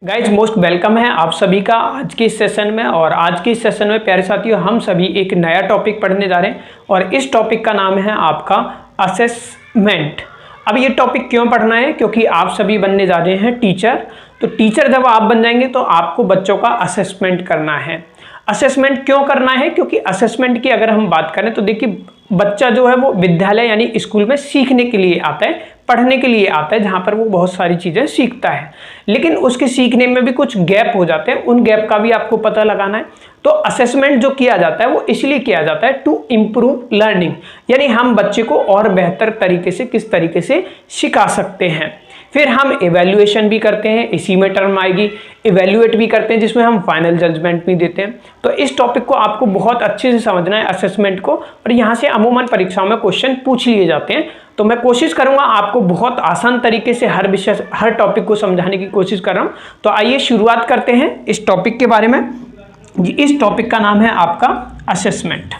Guys most welcome है आप सभी का आज के इस सेशन में। और आज के इस सेशन में प्यारे साथियों हम सभी एक नया टॉपिक पढ़ने जा रहे हैं और इस टॉपिक का नाम है आपका असेसमेंट। अब ये टॉपिक क्यों पढ़ना है, क्योंकि आप सभी बनने जा रहे हैं टीचर। तो टीचर जब आप बन जाएंगे तो आपको बच्चों का असेसमेंट करना है। असेसमेंट क्यों करना है, क्योंकि असेसमेंट की अगर हम बात करें तो देखिए बच्चा जो है वो विद्यालय यानी स्कूल में सीखने के लिए आता है, पढ़ने के लिए आता है, जहाँ पर वो बहुत सारी चीज़ें सीखता है, लेकिन उसके सीखने में भी कुछ गैप हो जाते हैं, उन गैप का भी आपको पता लगाना है। तो असेसमेंट जो किया जाता है वो इसलिए किया जाता है टू इम्प्रूव लर्निंग, यानी हम बच्चे को और बेहतर तरीके से किस तरीके से सिखा सकते हैं। फिर हम इवैल्यूएशन भी करते हैं, इसी में टर्म आएगी, इवैल्यूएट भी करते हैं जिसमें हम फाइनल जजमेंट भी देते हैं। तो इस टॉपिक को आपको बहुत अच्छे से समझना है असेसमेंट को, और यहाँ से अमूमन परीक्षाओं में क्वेश्चन पूछ लिए जाते हैं। तो मैं कोशिश करूँगा आपको बहुत आसान तरीके से हर विषय हर टॉपिक को समझाने की कोशिश कर रहा हूँ। तो आइए शुरुआत करते हैं इस टॉपिक के बारे में। इस टॉपिक का नाम है आपका असेसमेंट।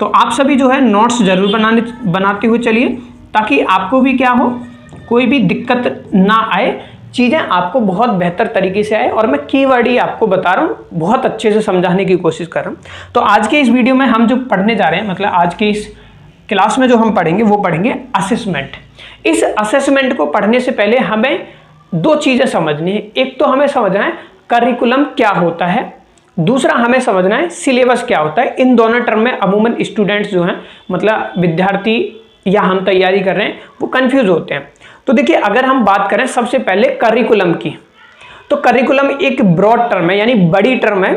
तो आप सभी जो है नोट्स जरूर बनाते हुए चलिए, ताकि आपको भी क्या हो, कोई भी दिक्कत ना आए, चीज़ें आपको बहुत बेहतर तरीके से आए। और मैं कीवर्ड ही आपको बता रहा हूँ, बहुत अच्छे से समझाने की कोशिश कर रहा हूँ। तो आज के इस वीडियो में हम जो पढ़ने जा रहे हैं, मतलब आज के इस क्लास में जो हम पढ़ेंगे वो पढ़ेंगे असेसमेंट। इस असेसमेंट को पढ़ने से पहले हमें दो चीज़ें समझनी है। एक तो हमें समझना है करिकुलम क्या होता है, दूसरा हमें समझना है सिलेबस क्या होता है। इन दोनों टर्म में अमूमन स्टूडेंट्स जो हैं, मतलब विद्यार्थी या हम तैयारी कर रहे हैं, वो कंफ्यूज होते हैं। तो देखिए अगर हम बात करें सबसे पहले करिकुलम की, तो करिकुलम एक ब्रॉड टर्म है, यानी बड़ी टर्म है,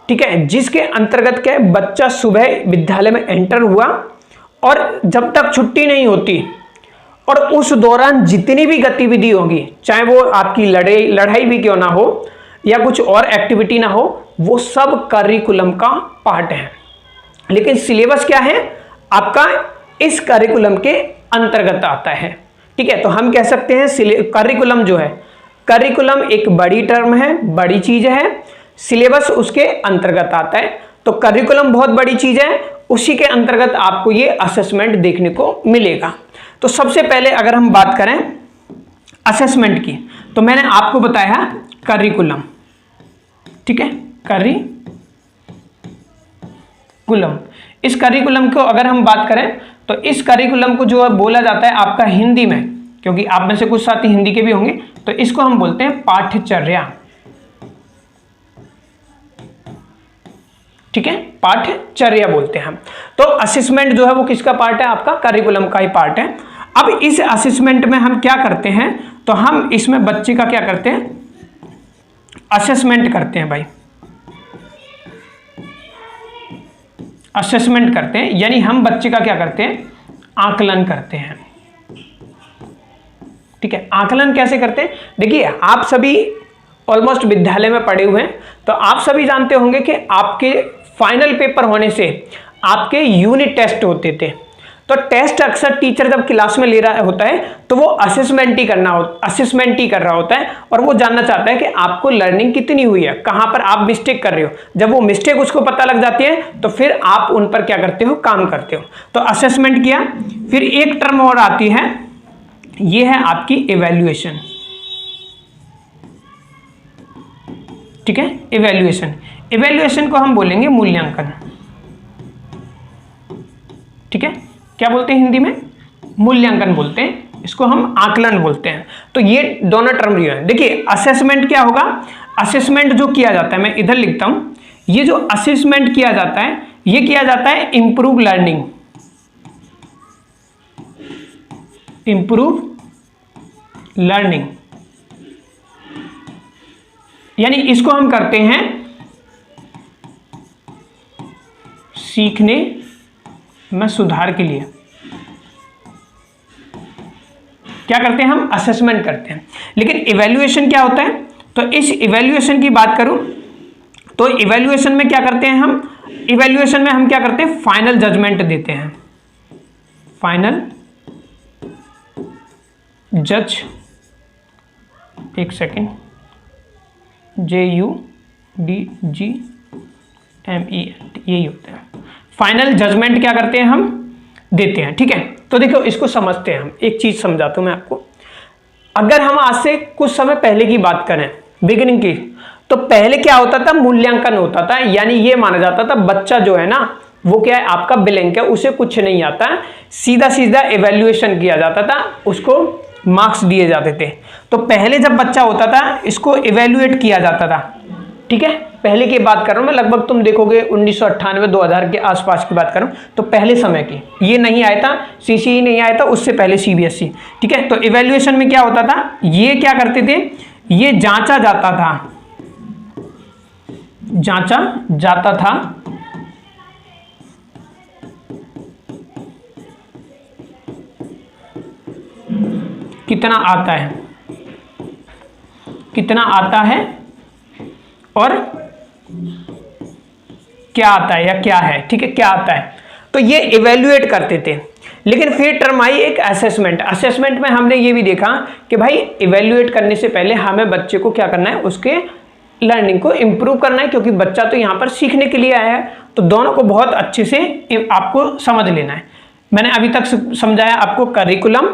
ठीक है, जिसके अंतर्गत क्या है, बच्चा सुबह विद्यालय में एंटर हुआ और जब तक छुट्टी नहीं होती और उस दौरान जितनी भी गतिविधि होगी, चाहे वो आपकी लड़ाई भी क्यों ना हो या कुछ और एक्टिविटी ना हो, वो सब करिकुलम का पार्ट है। लेकिन सिलेबस क्या है आपका, इस करिकुलम के अंतर्गत आता है, ठीक है। तो हम कह सकते हैं करिकुलम जो है, करिकुलम एक बड़ी टर्म है, बड़ी चीज है, सिलेबस उसके अंतर्गत आता है। तो करिकुलम बहुत बड़ी चीज है, उसी के अंतर्गत आपको ये असेसमेंट देखने को मिलेगा। तो सबसे पहले अगर हम बात करें असेसमेंट की, तो मैंने आपको बताया करिकुलम, ठीक है, करिकुलम। इस करिकुलम को अगर हम बात करें तो इस करिकुलम को जो है बोला जाता है आपका हिंदी में, क्योंकि आप में से कुछ साथी हिंदी के भी होंगे, तो इसको हम बोलते हैं पाठ्यचर्या, ठीक है, पाठ्यचर्या बोलते हैं हम। तो असेसमेंट जो है वो किसका पार्ट है, आपका करिकुलम का ही पार्ट है। अब इस असेसमेंट में हम क्या करते हैं, तो हम इसमें बच्चे का क्या करते हैं, असेसमेंट करते हैं भाई, असेसमेंट करते हैं, यानी हम बच्चे का क्या करते हैं, आकलन करते हैं, ठीक है। आकलन कैसे करते हैं, देखिए आप सभी ऑलमोस्ट विद्यालय में पढ़े हुए हैं, तो आप सभी जानते होंगे कि आपके फाइनल पेपर होने से आपके यूनिट टेस्ट होते थे। तो टेस्ट अक्सर टीचर जब क्लास में ले रहा होता है तो वो असेसमेंट ही कर रहा होता है, और वो जानना चाहता है कि आपको लर्निंग कितनी हुई है, कहाँ पर आप मिस्टेक कर रहे हो। जब वो मिस्टेक उसको पता लग जाती है तो फिर आप उन पर क्या करते हो, काम करते हो। तो असेसमेंट किया, फिर एक टर्म और आती है, ये है आपकी इवैल्यूएशन, ठीक है, इवैल्यूएशन। इवैल्यूएशन को हम बोलेंगे मूल्यांकन, ठीक है, क्या बोलते हैं हिंदी में, मूल्यांकन बोलते हैं, इसको हम आकलन बोलते हैं। तो ये दोनों टर्म जो है, देखिए असेसमेंट क्या होगा, असेसमेंट जो किया जाता है, मैं इधर लिखता हूं, ये जो असेसमेंट किया जाता है ये किया जाता है इंप्रूव लर्निंग, इंप्रूव लर्निंग, यानी इसको हम करते हैं सीखने में सुधार के लिए। क्या करते हैं हम, असेसमेंट करते हैं। लेकिन इवैल्यूएशन क्या होता है, तो इस इवैल्यूएशन की बात करूं तो इवैल्यूएशन में क्या करते हैं हम, इवैल्यूएशन में हम क्या करते हैं, फाइनल जजमेंट देते हैं, फाइनल जज, एक सेकेंड, JUDGMENT, यही होता है, फाइनल जजमेंट क्या करते हैं हम, देते हैं, ठीक है। तो देखो इसको समझते हैं हम, एक चीज समझाता हूं मैं आपको। अगर हम आज से कुछ समय पहले की बात करें, बिगिनिंग की। तो पहले क्या होता था, मूल्यांकन होता था, यानी ये माना जाता था बच्चा जो है ना वो क्या है आपका ब्लैंक है, उसे कुछ नहीं आता, सीधा सीधा इवैल्यूएशन किया जाता था, उसको मार्क्स दिए जाते थे। तो पहले जब बच्चा होता था इसको इवैल्यूएट किया जाता था, ठीक है, पहले की बात कर रहा हूं मैं, लगभग तुम देखोगे 1998-2000 के आसपास की बात कर रहा हूं, तो पहले समय की, ये नहीं आया था सीसीई नहीं आया था, उससे पहले सीबीएसई, ठीक है। तो इवैल्यूएशन में क्या होता था, ये क्या करते थे, ये जांचा जाता था कितना आता है और क्या आता है या क्या है, ठीक है, क्या आता है, तो ये इवैल्यूएट करते थे। लेकिन फिर टर्म आई एक असेसमेंट में हमने ये भी देखा कि भाई इवैल्यूएट करने से पहले हमें बच्चे को क्या करना है, उसके लर्निंग को इंप्रूव करना है, क्योंकि बच्चा तो यहाँ पर सीखने के लिए आया है, तो दोनों को बहुत अच्छे से आपको समझ लेना है। मैंने अभी तक समझाया आपको करिकुलम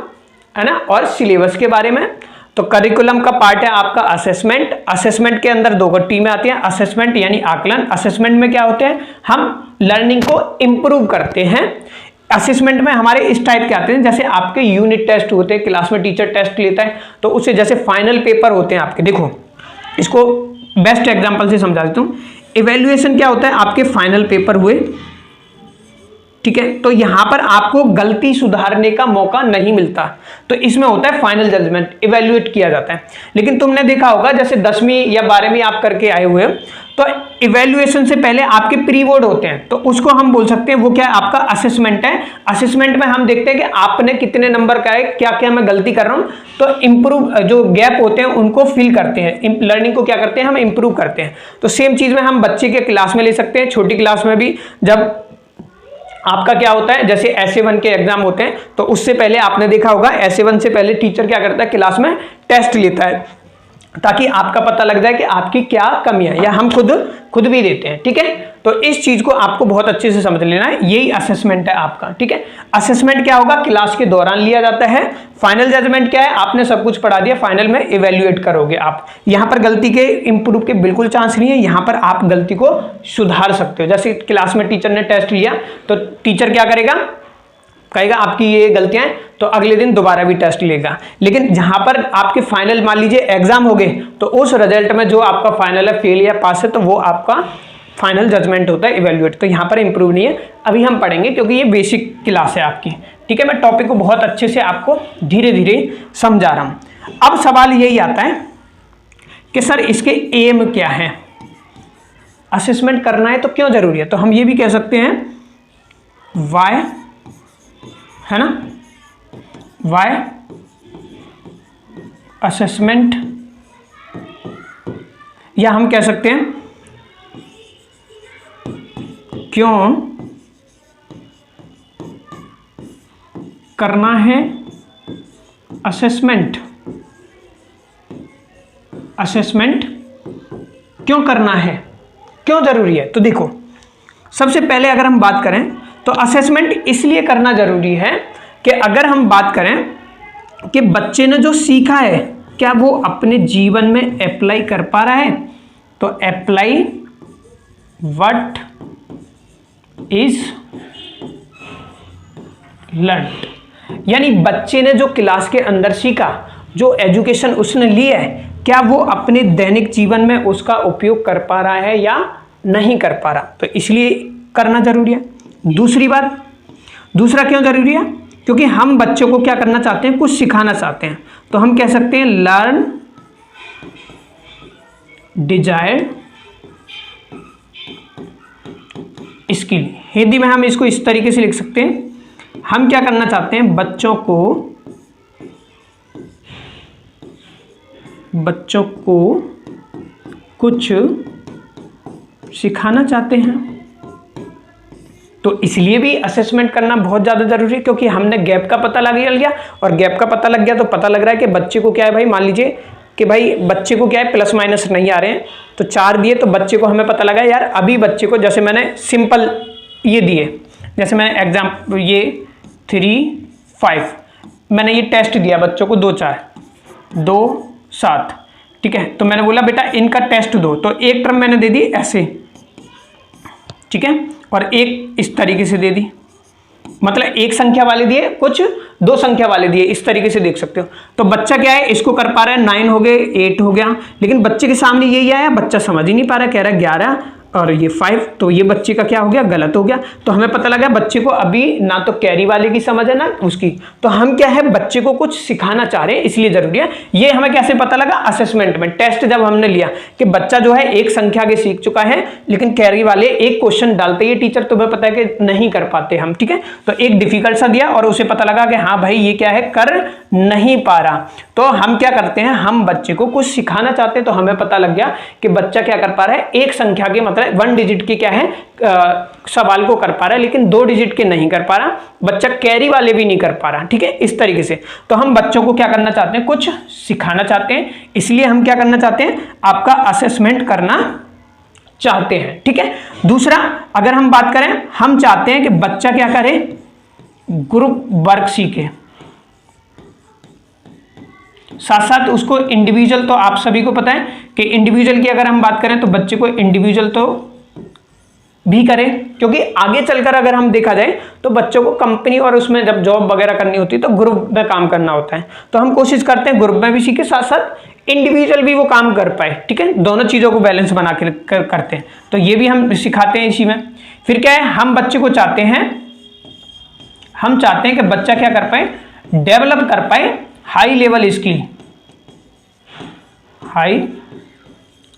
है ना और सिलेबस के बारे में। तो करिकुलम का पार्ट है आपका असेसमेंट के अंदर दो टीमें आती हैं, असेसमेंट यानी आकलन, असेसमेंट में क्या होते हैं, हम लर्निंग को इंप्रूव करते हैं। असेसमेंट में हमारे इस टाइप के आते हैं, जैसे आपके यूनिट टेस्ट होते हैं, क्लास में टीचर टेस्ट लेता है, तो उससे जैसे फाइनल पेपर होते हैं आपके, देखो इसको बेस्ट एग्जांपल से समझा देता हूँ। इवैल्यूएशन क्या होता है, आपके फाइनल पेपर हुए, ठीक है, तो यहां पर आपको गलती सुधारने का मौका नहीं मिलता, तो इसमें होता है फाइनल जजमेंट, इवैल्यूएट किया जाता है। लेकिन तुमने देखा होगा जैसे 10वीं या 12वीं आप करके आए हुए, तो इवैल्यूएशन से पहले आपके प्री बोर्ड होते हैं, तो उसको हम बोल सकते हैं वो क्या है, आपका असेसमेंट है। असेसमेंट में हम देखते हैं कि आपने कितने नंबर का है, क्या क्या मैं गलती कर रहा हूं, तो इंप्रूव जो गैप होते हैं उनको फिल करते हैं, लर्निंग को क्या करते हैं हम इंप्रूव करते हैं। तो सेम चीज में हम बच्चे के क्लास में ले सकते हैं, छोटी क्लास में भी जब आपका क्या होता है, जैसे SA1 के एग्जाम होते हैं, तो उससे पहले आपने देखा होगा SA1 से पहले टीचर क्या करता है, क्लास में टेस्ट लेता है, ताकि आपका पता लग जाए कि आपकी क्या कमी है, या हम खुद भी देते हैं, ठीक है। तो इस चीज को आपको बहुत अच्छे से समझ लेना है, यही असेसमेंट है आपका, ठीक है। असेसमेंट क्या होगा, क्लास के दौरान लिया जाता है। फाइनल जजमेंट क्या है, आपने सब कुछ पढ़ा दिया, फाइनल में इवैल्यूएट करोगे आप, यहां पर गलती के इंप्रूव के बिल्कुल चांस नहीं है, यहां पर आप गलती को सुधार सकते हो। जैसे क्लास में टीचर ने टेस्ट लिया, तो टीचर क्या करेगा, कहेगा आपकी ये गलतियां हैं, तो अगले दिन दोबारा भी टेस्ट लेगा। लेकिन जहां पर आपके फाइनल मान लीजिए एग्जाम हो गए, तो उस रिजल्ट में जो आपका फाइनल है, फेल या पास है, तो वो आपका फाइनल जजमेंट होता है, इवैल्यूएट। तो यहां पर इंप्रूव नहीं है, अभी हम पढ़ेंगे क्योंकि ये बेसिक क्लास है आपकी, ठीक है। मैं टॉपिक को बहुत अच्छे से आपको धीरे धीरे समझा रहा हूं। अब सवाल यही आता है कि सर इसके एम क्या है, असेसमेंट करना है तो क्यों जरूरी है, तो हम ये भी कह सकते हैं वाई, है ना, वाई असेसमेंट, या हम कह सकते हैं क्यों करना है असेसमेंट, असेसमेंट क्यों करना है, क्यों जरूरी है। तो देखो सबसे पहले अगर हम बात करें तो असेसमेंट इसलिए करना जरूरी है कि अगर हम बात करें कि बच्चे ने जो सीखा है क्या वो अपने जीवन में अप्लाई कर पा रहा है, तो अप्लाई व्हाट इज लर्न्ड, यानी बच्चे ने जो क्लास के अंदर सीखा, जो एजुकेशन उसने ली है, क्या वो अपने दैनिक जीवन में उसका उपयोग कर पा रहा है या नहीं कर पा रहा, तो इसलिए करना जरूरी है। दूसरी बात, दूसरा क्यों जरूरी है, क्योंकि हम बच्चों को क्या करना चाहते हैं, कुछ सिखाना चाहते हैं, तो हम कह सकते हैं लर्न डिजायर्ड स्किल। हिंदी में हम इसको इस तरीके से लिख सकते हैं, हम क्या करना चाहते हैं, बच्चों को कुछ सिखाना चाहते हैं, तो इसलिए भी असेसमेंट करना बहुत ज़्यादा जरूरी है, क्योंकि हमने गैप का पता लग गया, और गैप का पता लग गया तो पता लग रहा है कि बच्चे को क्या है भाई, मान लीजिए कि भाई बच्चे को क्या है प्लस माइनस नहीं आ रहे हैं, तो 4 दिए, तो बच्चे को हमें पता लगा यार अभी बच्चे को, जैसे मैंने सिंपल ये दिए, जैसे मैंने एग्जाम ये 3 5 मैंने ये टेस्ट दिया बच्चों को 2 4 2 7, ठीक है। तो मैंने बोला बेटा इनका टेस्ट दो, तो एक टर्म मैंने दे दी ऐसे, ठीक है, और एक इस तरीके से दे दी, मतलब एक संख्या वाले दिए, कुछ दो संख्या वाले दिए, इस तरीके से देख सकते हो। तो बच्चा क्या है, इसको कर पा रहा है, 9 हो गए, 8 हो गया, लेकिन बच्चे के सामने यही आया, बच्चा समझ ही नहीं पा रहा, कह रहा है 11 और ये 5, तो ये बच्चे का क्या हो गया, गलत हो गया। तो हमें पता लगा बच्चे को अभी ना तो कैरी वाले की समझ है ना उसकी, तो हम क्या है बच्चे को कुछ सिखाना चाह रहे हैं, इसलिए जरूरी है। ये हमें कैसे पता लगा, असेसमेंट में, टेस्ट जब हमने लिया कि बच्चा जो है एक संख्या के सीख चुका है, लेकिन कैरी वाले एक क्वेश्चन डालते ही टीचर तुम्हें पता है कि नहीं कर पाते हम, ठीक है। तो एक डिफिकल्ट सा दिया और उसे पता लगा कि हाँ भाई ये क्या है, कर नहीं पा रहा। तो हम क्या करते हैं, हम बच्चे को कुछ सिखाना चाहते हैं, तो हमें पता लग गया कि बच्चा क्या कर पा रहा है, एक संख्या के मतलब 1 डिजिट के क्या है सवाल को कर पा रहा है, लेकिन 2 डिजिट के नहीं कर पा रहा, बच्चा कैरी वाले भी नहीं कर पा रहा, ठीक है, इस तरीके से। तो हम बच्चों को क्या करना चाहते हैं, कुछ सिखाना चाहते हैं, इसलिए हम क्या करना चाहते हैं, आपका असेसमेंट करना चाहते हैं, ठीक है। दूसरा अगर हम बात करें, हम चाहते हैं कि बच्चा क्या करे, ग्रुप वर्क सीखे, साथ साथ उसको इंडिविजुअल, तो आप सभी को पता है कि इंडिविजुअल की अगर हम बात करें तो बच्चे को इंडिविजुअल तो भी करें, क्योंकि आगे चलकर अगर हम देखा जाए तो बच्चों को कंपनी और उसमें जब जॉब वगैरह करनी होती है तो ग्रुप में काम करना होता है। तो हम कोशिश करते हैं ग्रुप में भी सीखे, साथ साथ इंडिविजुअल भी वो काम कर पाए, ठीक है, दोनों चीज़ों को बैलेंस बना के करते हैं। तो ये भी हम सिखाते हैं इसी में। फिर क्या है, हम बच्चे को चाहते हैं, हम चाहते हैं कि बच्चा क्या कर पाए, डेवलप कर पाए high level skill, high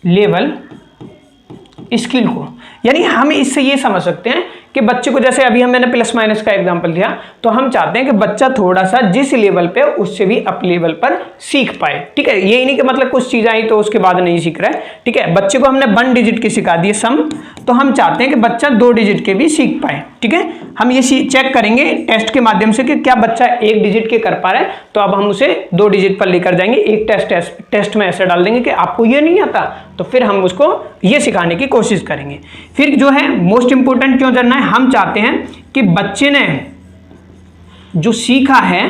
level skill को। यानी हम इससे ये समझ सकते हैं कि बच्चे को, जैसे अभी मैंने प्लस माइनस का एग्जांपल दिया, तो हम चाहते हैं कि बच्चा थोड़ा सा जिस लेवल पे उससे भी अप लेवल पर सीख पाए, ठीक है। ये नहीं कि मतलब कुछ चीज़ आई तो उसके बाद नहीं सीख रहा है, ठीक है। बच्चे को हमने 1 डिजिट के सिखा दिए सम, तो हम चाहते हैं कि बच्चा 2 डिजिट के भी सीख पाए, ठीक है। हम ये चेक करेंगे टेस्ट के माध्यम से कि क्या बच्चा 1 डिजिट के कर पा रहा है, तो अब हम उसे 2 डिजिट पर लेकर जाएंगे। एक टेस्ट में ऐसे डाल देंगे कि आपको ये नहीं आता, तो फिर हम उसको ये सिखाने की कोशिश करेंगे। फिर जो है मोस्ट इंपोर्टेंट क्यों जानना है, हम चाहते हैं कि बच्चे ने जो सीखा है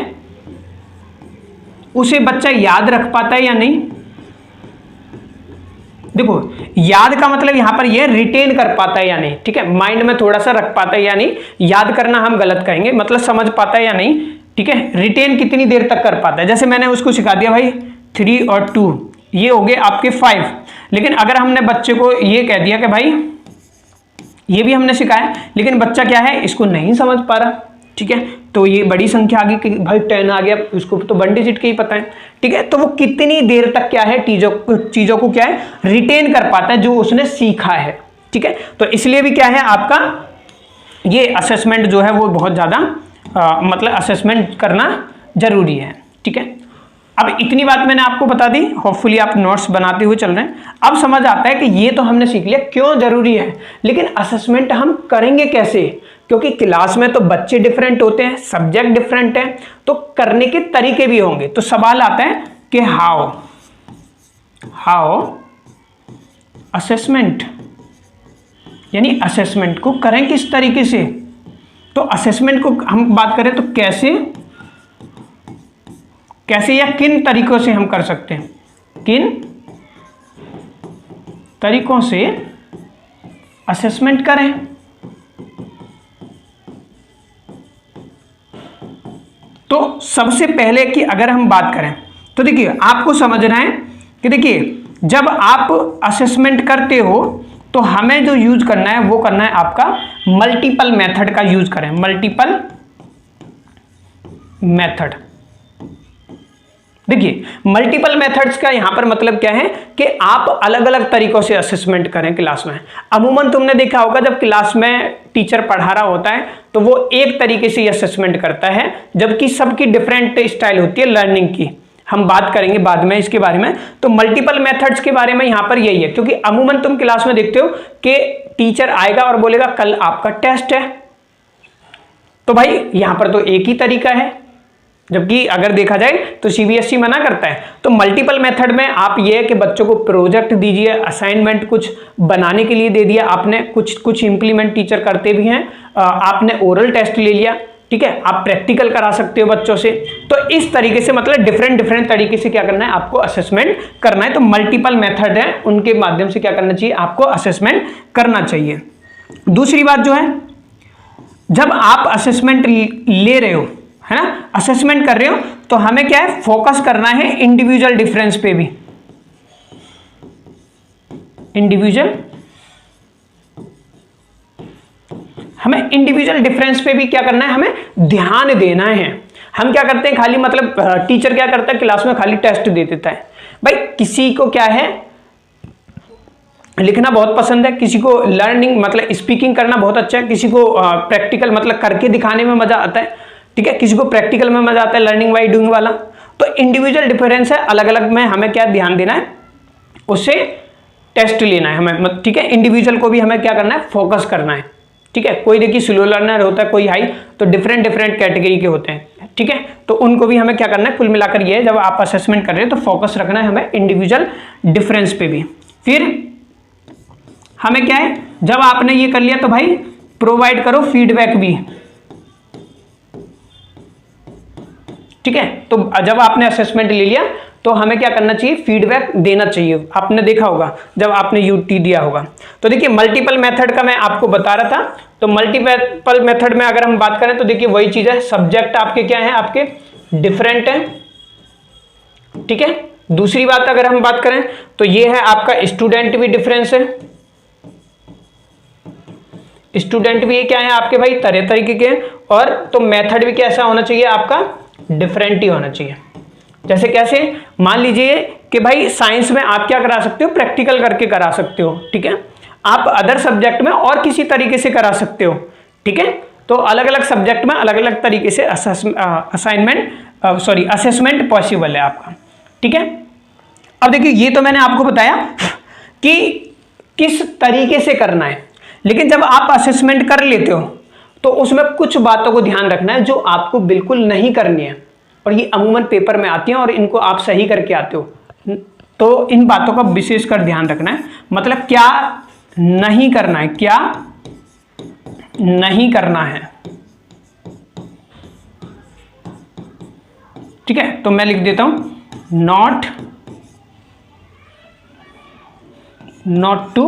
उसे बच्चा याद रख पाता है या नहीं। देखो याद का मतलब यहां पर यह रिटेन कर पाता है या नहीं, ठीक है, माइंड में थोड़ा सा रख पाता है या नहीं, याद करना हम गलत कहेंगे, मतलब समझ पाता है या नहीं, ठीक है। रिटेन कितनी देर तक कर पाता है, जैसे मैंने उसको सिखा दिया भाई 3 और 2 ये हो गए आपके 5, लेकिन अगर हमने बच्चे को ये कह दिया कि भाई ये भी हमने सिखाया, लेकिन बच्चा क्या है इसको नहीं समझ पा रहा, ठीक है, तो ये बड़ी संख्या आ गई कि भाई 10 आ गया, उसको तो 1 डिजिट के ही पता है, ठीक है। तो वो कितनी देर तक क्या है चीजों को क्या है रिटेन कर पाता है जो उसने सीखा है, ठीक है। तो इसलिए भी क्या है आपका ये असेसमेंट जो है वो बहुत ज्यादा मतलब असेसमेंट करना जरूरी है, ठीक है। अब इतनी बात मैंने आपको बता दी, होपफुली आप नोट्स बनाते हुए चल रहे हैं। अब समझ आता है कि ये तो हमने सीख लिया क्यों जरूरी है, लेकिन असेसमेंट हम करेंगे कैसे, क्योंकि क्लास में तो बच्चे डिफरेंट होते हैं, सब्जेक्ट डिफरेंट है, तो करने के तरीके भी होंगे। तो सवाल आता है कि हाउ असेसमेंट, यानी असेसमेंट को करें किस तरीके से। तो असेसमेंट को हम बात करें तो कैसे या किन तरीकों से हम कर सकते हैं, किन तरीकों से असेसमेंट करें। तो सबसे पहले कि अगर हम बात करें तो देखिए आपको समझना है कि देखिए जब आप असेसमेंट करते हो तो हमें जो यूज करना है वो करना है आपका मल्टीपल मेथड का यूज करें, मल्टीपल मेथड। देखिए मल्टीपल मेथड्स का यहां पर मतलब क्या है कि आप अलग अलग तरीकों से असेसमेंट करें क्लास में। अमूमन तुमने देखा होगा जब क्लास में टीचर पढ़ा रहा होता है तो वो एक तरीके से असेसमेंट करता है, जबकि सबकी डिफरेंट स्टाइल होती है लर्निंग की। हम बात करेंगे बाद में इसके बारे में। तो मल्टीपल मेथड्स के बारे में यहां पर यही है, क्योंकि अमूमन तुम क्लास में देखते हो कि टीचर आएगा और बोलेगा कल आपका टेस्ट है, तो भाई यहां पर तो एक ही तरीका है, जबकि अगर देखा जाए तो सीबीएसई मना करता है। तो मल्टीपल मेथड में आप ये है कि बच्चों को प्रोजेक्ट दीजिए, असाइनमेंट कुछ बनाने के लिए दे दिया आपने, कुछ इंप्लीमेंट टीचर करते भी हैं, आपने ओरल टेस्ट ले लिया, ठीक है, आप प्रैक्टिकल करा सकते हो बच्चों से। तो इस तरीके से मतलब डिफरेंट तरीके से क्या करना है आपको असेसमेंट करना है। तो मल्टीपल मेथड है, उनके माध्यम से क्या करना चाहिए आपको असेसमेंट करना चाहिए। दूसरी बात जो है, जब आप असेसमेंट ले रहे हो, है ना, असेसमेंट कर रहे हो, तो हमें क्या है फोकस करना है इंडिविजुअल डिफरेंस पे भी। हमें इंडिविजुअल डिफरेंस पे भी क्या करना है, हमें ध्यान देना है। हम क्या करते हैं खाली मतलब टीचर क्या करता है क्लास में खाली टेस्ट दे देता है। भाई किसी को क्या है लिखना बहुत पसंद है, किसी को लर्निंग मतलब स्पीकिंग करना बहुत अच्छा है, किसी को प्रैक्टिकल मतलब करके दिखाने में मजा आता है, ठीक है, किसी को प्रैक्टिकल में मजा आता है, लर्निंग बाय डूइंग वाला। तो इंडिविजुअल डिफरेंस है, अलग अलग में हमें क्या ध्यान देना है, उससे टेस्ट लेना है हमें, ठीक है। इंडिविजुअल को भी हमें क्या करना है फोकस करना है, ठीक है। कोई देखिए स्लो लर्नर होता है, कोई हाई, तो डिफरेंट कैटेगरी के होते हैं, ठीक है। तो उनको भी हमें क्या करना है, कुल मिलाकर ये है जब आप असेसमेंट कर रहे हैं तो फोकस रखना है हमें इंडिविजुअल डिफरेंस पे भी। फिर हमें क्या है, जब आपने ये कर लिया तो भाई प्रोवाइड करो फीडबैक भी, ठीक है। तो जब आपने असेसमेंट ले लिया तो हमें क्या करना चाहिए, फीडबैक देना चाहिए। आपने देखा होगा जब आपने यूटी दिया होगा। तो देखिए मल्टीपल मेथड का मैं आपको बता रहा था। तो मल्टीपल मेथड में अगर हम बात करें तो देखिए वही चीज है, सब्जेक्ट आपके क्या है, आपके डिफरेंट है, ठीक है। दूसरी बात अगर हम बात करें तो ये है आपका स्टूडेंट भी डिफरेंस है, स्टूडेंट भी क्या है आपके भाई तरह तरीके के, और तो मेथड भी कैसा होना चाहिए आपका डिफरेंट ही होना चाहिए। जैसे कैसे, मान लीजिए कि भाई साइंस में आप क्या करा सकते हो, प्रैक्टिकल करके करा सकते हो, ठीक है। आप अदर सब्जेक्ट में और किसी तरीके से करा सकते हो, ठीक है। तो अलग अलग सब्जेक्ट में अलग अलग तरीके से असेसमेंट पॉसिबल है आपका, ठीक है। अब देखिए ये तो मैंने आपको बताया कि किस तरीके से करना है, लेकिन जब आप असेसमेंट कर लेते हो तो उसमें कुछ बातों को ध्यान रखना है जो आपको बिल्कुल नहीं करनी है, और ये अमूमन पेपर में आती हैं और इनको आप सही करके आते हो। तो इन बातों का विशेषकर ध्यान रखना है, मतलब क्या नहीं करना है, क्या नहीं करना है, ठीक है। तो मैं लिख देता हूं नॉट टू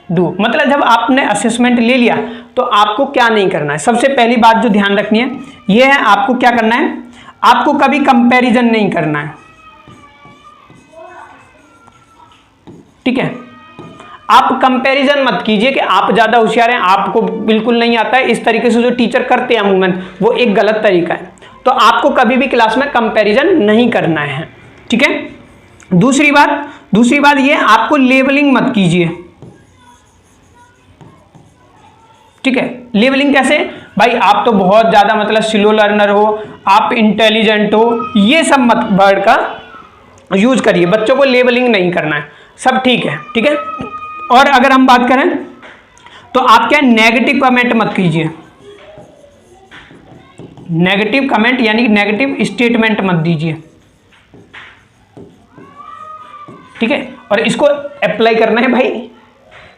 डू, मतलब जब आपने असेसमेंट ले लिया तो आपको क्या नहीं करना है। सबसे पहली बात जो ध्यान रखनी है ये है, आपको क्या करना है, आपको कभी कंपैरिजन नहीं करना है, ठीक है। आप कंपैरिजन मत कीजिए कि आप ज्यादा होशियार हैं, आपको बिल्कुल नहीं आता है, इस तरीके से जो टीचर करते हैं अमूमन वो एक गलत तरीका है। तो आपको कभी भी क्लास में कंपैरिजन नहीं करना है, ठीक है। दूसरी बात ये, आपको लेबलिंग मत कीजिए, ठीक है। लेबलिंग कैसे, भाई आप तो बहुत ज्यादा मतलब स्लो लर्नर हो, आप इंटेलिजेंट हो, ये सब मत वर्ड का यूज करिए। बच्चों को लेबलिंग नहीं करना है, सब ठीक है, ठीक है। और अगर हम बात करें तो आप क्या नेगेटिव कमेंट मत कीजिए, नेगेटिव कमेंट यानी नेगेटिव स्टेटमेंट मत दीजिए, ठीक है। और इसको अप्लाई करना है भाई,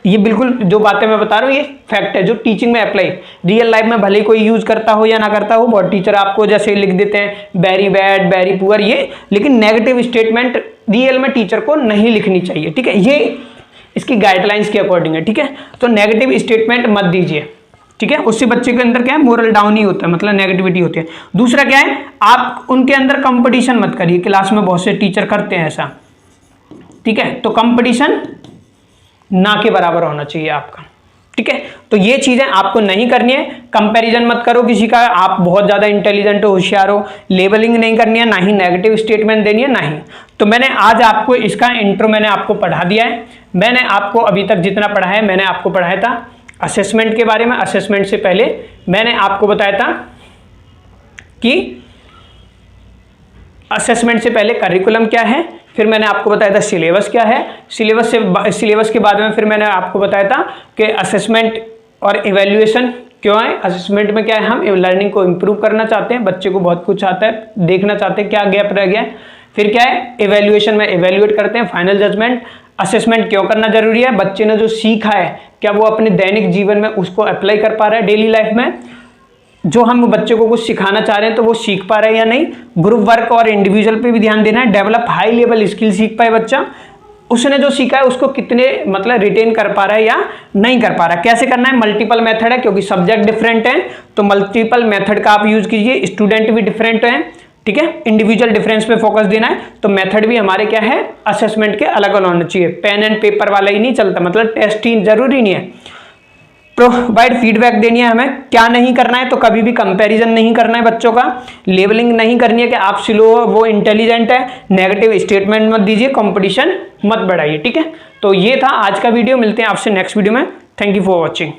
ये बिल्कुल जो बातें मैं बता रहा हूँ ये फैक्ट है जो टीचिंग में अप्लाई, रियल लाइफ में भले कोई यूज करता हो या ना करता हो, बहुत टीचर आपको जैसे लिख देते हैं वेरी बैड, वेरी पुअर, ये, लेकिन नेगेटिव स्टेटमेंट रियल में टीचर को नहीं लिखनी चाहिए, ठीक है। ये इसकी गाइडलाइंस के अकॉर्डिंग है, ठीक है। तो नेगेटिव स्टेटमेंट मत दीजिए, ठीक है। उससे बच्चे के अंदर क्या है, मोरल डाउन ही होता है, मतलब नेगेटिविटी होती है। दूसरा क्या है, आप उनके अंदर कंपटीशन मत करिए, क्लास में बहुत से टीचर करते हैं ऐसा, ठीक है। तो कंपटीशन ना के बराबर होना चाहिए आपका, ठीक है। तो ये चीजें आपको नहीं करनी है, कंपैरिजन मत करो किसी का, आप बहुत ज्यादा इंटेलिजेंट हो, होशियार हो, लेबलिंग नहीं करनी है, ना ही नेगेटिव स्टेटमेंट देनी है, ना ही। तो मैंने आज आपको इसका इंट्रो मैंने आपको पढ़ा दिया है। मैंने आपको अभी तक जितना पढ़ा है मैंने आपको पढ़ाया था असेसमेंट के बारे में। असेसमेंट से पहले मैंने आपको बताया था कि असेसमेंट से पहले करिकुलम क्या है, फिर मैंने आपको बताया था सिलेबस क्या है, सिलेबस के बाद में फिर मैंने आपको बताया था कि असेसमेंट और इवैल्यूएशन क्यों है। असेसमेंट में क्या है, हम लर्निंग को इम्प्रूव करना चाहते हैं, बच्चे को बहुत कुछ आता है, देखना चाहते हैं क्या गैप रह गया है। फिर क्या है, इवैल्यूएशन में इवैल्यूएट करते हैं, फाइनल जजमेंट। असेसमेंट क्यों करना जरूरी है, बच्चे ने जो सीखा है क्या वो अपने दैनिक जीवन में उसको अप्लाई कर पा रहा है डेली लाइफ में। जो हम बच्चों को कुछ सिखाना चाह रहे हैं तो वो सीख पा रहे हैं या नहीं, ग्रुप वर्क और इंडिविजुअल पे भी ध्यान देना है, डेवलप हाई लेवल स्किल सीख पाए बच्चा, उसने जो सीखा है उसको कितने मतलब रिटेन कर पा रहा है या नहीं कर पा रहा है। कैसे करना है, मल्टीपल मेथड है क्योंकि सब्जेक्ट डिफरेंट है, तो मल्टीपल मेथड का आप यूज कीजिए, स्टूडेंट भी डिफरेंट है, ठीक है, इंडिविजुअल डिफरेंस पे फोकस देना है, तो मेथड भी हमारे क्या है असेसमेंट के अलग अलग होना चाहिए, पेन एंड पेपर वाला ही नहीं चलता, मतलब टेस्ट ही जरूरी नहीं है। प्रोवाइड फीडबैक देनी है हमें, क्या नहीं करना है, तो कभी भी कंपैरिजन नहीं करना है बच्चों का, लेवलिंग नहीं करनी है कि आप स्लो हो वो इंटेलिजेंट है, नेगेटिव स्टेटमेंट मत दीजिए, कंपटीशन मत बढ़ाइए, ठीक है। तो ये था आज का वीडियो, मिलते हैं आपसे नेक्स्ट वीडियो में, थैंक यू फॉर वॉचिंग।